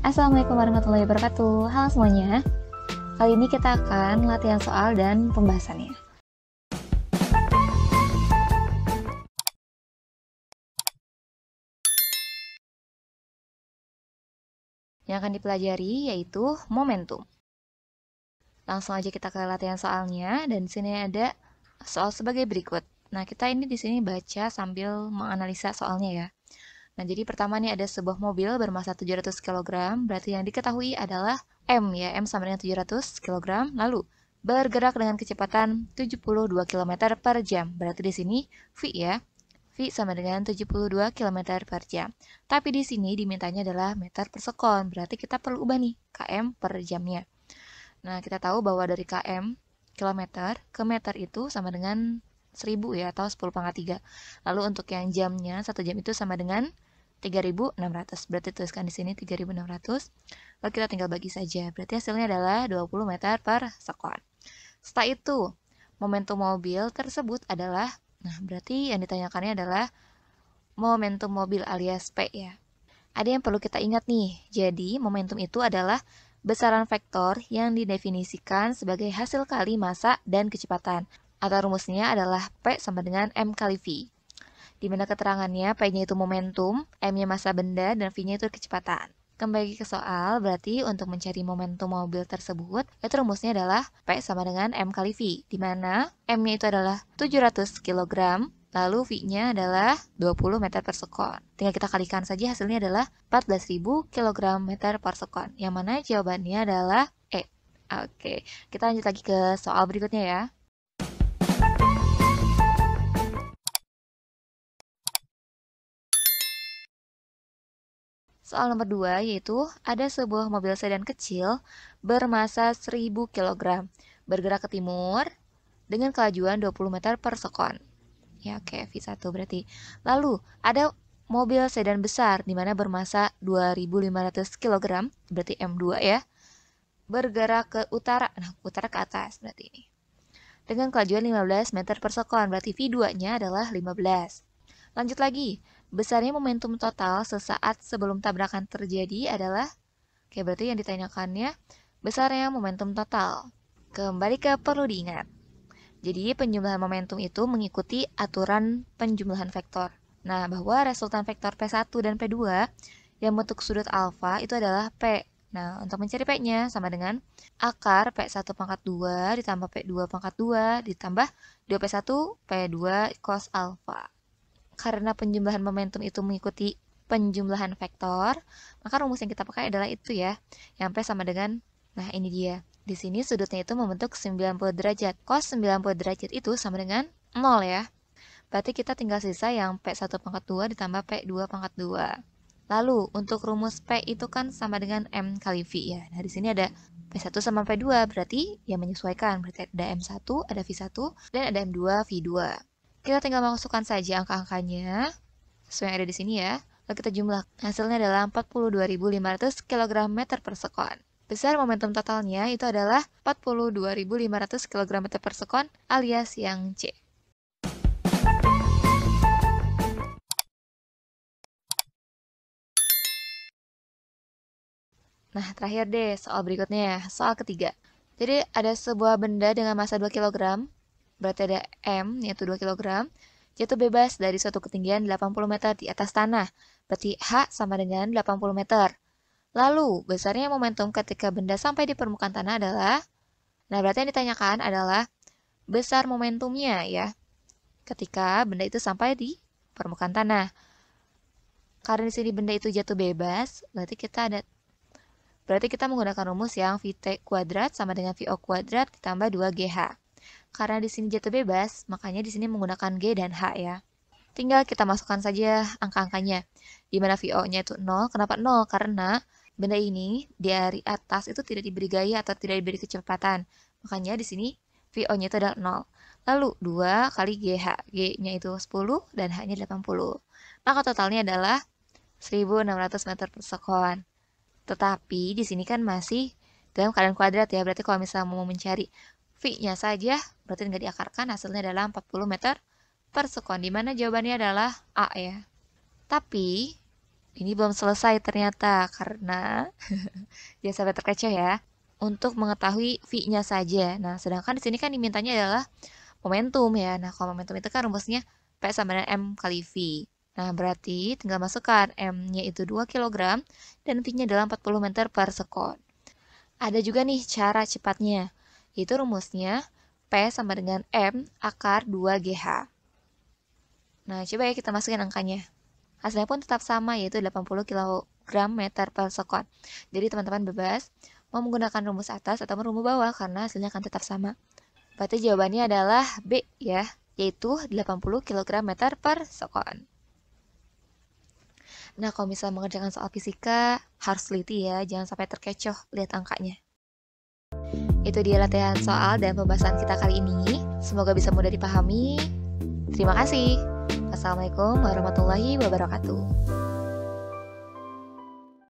Assalamualaikum warahmatullahi wabarakatuh. Halo semuanya. Kali ini kita akan latihan soal dan pembahasannya. Yang akan dipelajari yaitu momentum. Langsung aja kita ke latihan soalnya, dan di sini ada soal sebagai berikut. Nah, kita ini di sini baca sambil menganalisa soalnya ya. Nah, jadi pertama nih ada sebuah mobil bermasa 700 kg, berarti yang diketahui adalah M ya, M sama dengan 700 kg, lalu bergerak dengan kecepatan 72 km per jam. Berarti di sini V ya, V sama dengan 72 km per jam. Tapi di sini dimintanya adalah meter per sekon, berarti kita perlu ubah nih km per jamnya. Nah, kita tahu bahwa dari km, kilometer, ke meter itu sama dengan 1000 ya, atau 10 pangkat 3. Lalu untuk yang jamnya, 1 jam itu sama dengan 3600. Berarti tuliskan di sini 3600. Lalu kita tinggal bagi saja. Berarti hasilnya adalah 20 meter per sekon. Setelah itu, momentum mobil tersebut adalah, nah berarti yang ditanyakannya adalah momentum mobil alias P ya. Ada yang perlu kita ingat nih. Jadi, momentum itu adalah besaran vektor yang didefinisikan sebagai hasil kali massa dan kecepatan. Atau rumusnya adalah P sama dengan M kali V. Di mana keterangannya P-nya itu momentum, M-nya massa benda, dan V-nya itu kecepatan. Kembali ke soal, berarti untuk mencari momentum mobil tersebut, itu rumusnya adalah P sama dengan M kali V, di mana M-nya itu adalah 700 kg, lalu V-nya adalah 20 meter per sekon. Tinggal kita kalikan saja, hasilnya adalah 14.000 kg meter per sekon, yang mana jawabannya adalah E. Oke, kita lanjut lagi ke soal berikutnya ya. Soal nomor 2 yaitu ada sebuah mobil sedan kecil bermasa 1000 kg bergerak ke timur dengan kelajuan 20 meter per sekon. Ya oke, V1 berarti. Lalu ada mobil sedan besar di mana bermasa 2500 kg, berarti M2 ya, bergerak ke utara. Nah, utara ke atas berarti ini. Dengan kelajuan 15 meter per sekon, berarti V2-nya adalah 15. Lanjut lagi, besarnya momentum total sesaat sebelum tabrakan terjadi adalah, oke berarti yang ditanyakannya besarnya momentum total. Kembali ke perlu diingat. Jadi penjumlahan momentum itu mengikuti aturan penjumlahan vektor. Nah, bahwa resultan vektor P1 dan P2 yang bentuk sudut alfa itu adalah P. Nah, untuk mencari P-nya sama dengan akar P1 pangkat 2 ditambah P2 pangkat 2 ditambah 2P1 P2 cos alfa. Karena penjumlahan momentum itu mengikuti penjumlahan vektor, maka rumus yang kita pakai adalah itu ya, yang P sama dengan, nah ini dia. Di sini sudutnya itu membentuk 90 derajat. Cos 90 derajat itu sama dengan 0 ya. Berarti kita tinggal sisa yang P1 pangkat 2 ditambah P2 pangkat 2. Lalu, untuk rumus P itu kan sama dengan M kali V ya. Nah, di sini ada P1 sama P2, berarti ya menyesuaikan. Berarti ada M1, ada V1, dan ada M2, V2. Kita tinggal masukkan saja angka-angkanya sesuai yang ada di sini ya. Lalu kita jumlah. Hasilnya adalah 42.500 kg meter per sekon. Besar momentum totalnya itu adalah 42.500 kg meter per sekon alias yang C. Nah, terakhir deh soal berikutnya ya, soal ketiga. Jadi ada sebuah benda dengan massa 2 kg, berarti ada M, yaitu 2 kg, jatuh bebas dari suatu ketinggian 80 meter di atas tanah, berarti H sama dengan 80 meter. Lalu, besarnya momentum ketika benda sampai di permukaan tanah adalah, nah berarti yang ditanyakan adalah besar momentumnya ya, ketika benda itu sampai di permukaan tanah. Karena di sini benda itu jatuh bebas, berarti kita menggunakan rumus yang Vt kuadrat sama dengan Vo kuadrat ditambah 2GH. Karena di sini jatuh bebas, makanya di sini menggunakan G dan H ya. Tinggal kita masukkan saja angka-angkanya. Di mana VO-nya itu 0. Kenapa 0? Karena benda ini dari atas itu tidak diberi gaya atau tidak diberi kecepatan. Makanya di sini VO-nya itu adalah 0. Lalu 2 kali GH. G-nya itu 10 dan H-nya 80. Maka totalnya adalah 1600 meter per sekon. Tetapi di sini kan masih dalam keadaan kuadrat ya. Berarti kalau misalnya mau mencari V-nya saja, berarti nggak diakarkan, hasilnya adalah 40 meter per sekon. Dimana jawabannya adalah A ya. Tapi, Ini belum selesai ternyata karena jangan sampai terkecoh ya. Untuk mengetahui V-nya saja. Nah, sedangkan di sini kan dimintanya adalah momentum ya. Nah, kalau momentum itu kan rumusnya P sama dengan M kali V. Nah, berarti tinggal masukkan M-nya itu 2 kg dan V-nya adalah 40 meter per sekon. Ada juga nih cara cepatnya. Itu rumusnya P sama dengan M akar 2GH. Nah, coba ya kita masukin angkanya. Hasilnya pun tetap sama, yaitu 80 kg meter per sekon. Jadi teman-teman bebas mau menggunakan rumus atas atau rumus bawah karena hasilnya akan tetap sama. Berarti jawabannya adalah B ya, yaitu 80 kg meter per sekon. Nah, kalau misalnya mengerjakan soal fisika, harus teliti ya, jangan sampai terkecoh lihat angkanya. Itu dia latihan soal dan pembahasan kita kali ini. Semoga bisa mudah dipahami. Terima kasih. Assalamualaikum warahmatullahi wabarakatuh.